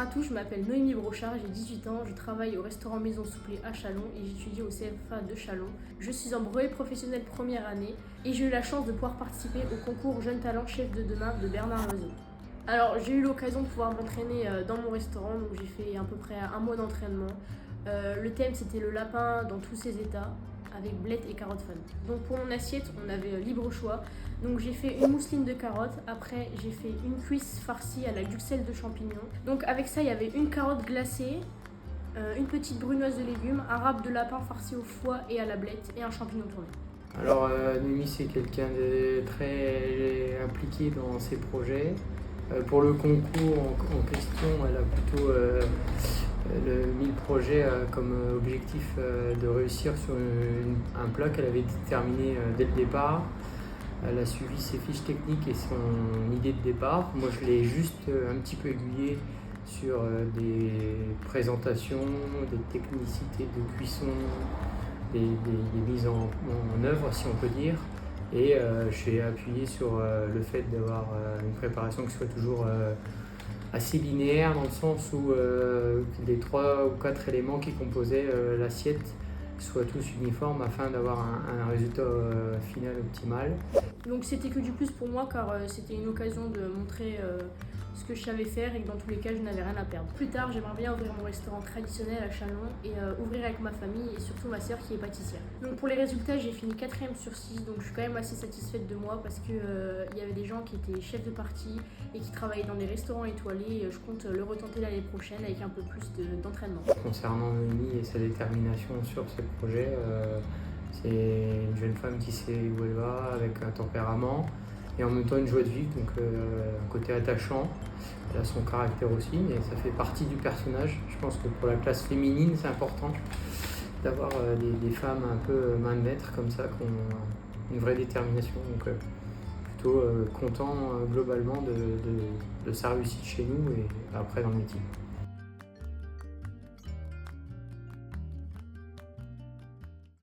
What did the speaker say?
à tous, je m'appelle Noémie Brochard, j'ai 18 ans, je travaille au restaurant Maison Soufflée à Châlons et j'étudie au CFA de Châlons. Je suis en brevet professionnel première année et j'ai eu la chance de pouvoir participer au concours Jeunes Talents Chef de Demain de Bernard Loiseau. Alors j'ai eu l'occasion de pouvoir m'entraîner dans mon restaurant, donc j'ai fait à peu près un mois d'entraînement. Le thème c'était le lapin dans tous ses états, avec blettes et carottes fun. Donc pour mon assiette, on avait libre choix. Donc j'ai fait une mousseline de carottes, après j'ai fait une cuisse farcie à la duxelle de champignons. Donc avec ça, il y avait une carotte glacée, une petite brunoise de légumes, un râpe de lapin farci au foie et à la blette et un champignon tourné. Alors Noémie, c'est quelqu'un de très impliqué dans ses projets. Pour le concours en question, elle a plutôt mis le projet comme objectif de réussir sur un plat qu'elle avait déterminé dès le départ. Elle a suivi ses fiches techniques et son idée de départ. Moi, je l'ai juste un petit peu aiguillé sur des présentations, des technicités de cuisson, des mises en œuvre, si on peut dire. Et j'ai appuyé sur le fait d'avoir une préparation qui soit toujours assez linéaire, dans le sens où les 3 ou 4 éléments qui composaient l'assiette soient tous uniformes afin d'avoir un résultat final optimal. Donc c'était que du plus pour moi car c'était une occasion de montrer ce que je savais faire et que dans tous les cas je n'avais rien à perdre. Plus tard, j'aimerais bien ouvrir mon restaurant traditionnel à Châlons et ouvrir avec ma famille et surtout ma sœur qui est pâtissière. Donc pour les résultats, j'ai fini 4e sur 6, donc je suis quand même assez satisfaite de moi parce que il y avait des gens qui étaient chefs de partie et qui travaillaient dans des restaurants étoilés. Je compte le retenter l'année prochaine avec un peu plus d'entraînement. Concernant Noémie et sa détermination sur ce projet, c'est une jeune femme qui sait où elle va, avec un tempérament et en même temps une joie de vivre, donc un côté attachant. Elle a son caractère aussi, mais ça fait partie du personnage. Je pense que pour la classe féminine, c'est important d'avoir des femmes un peu main de maître comme ça, qui ont une vraie détermination. Donc plutôt content globalement de sa réussite chez nous et après dans le métier.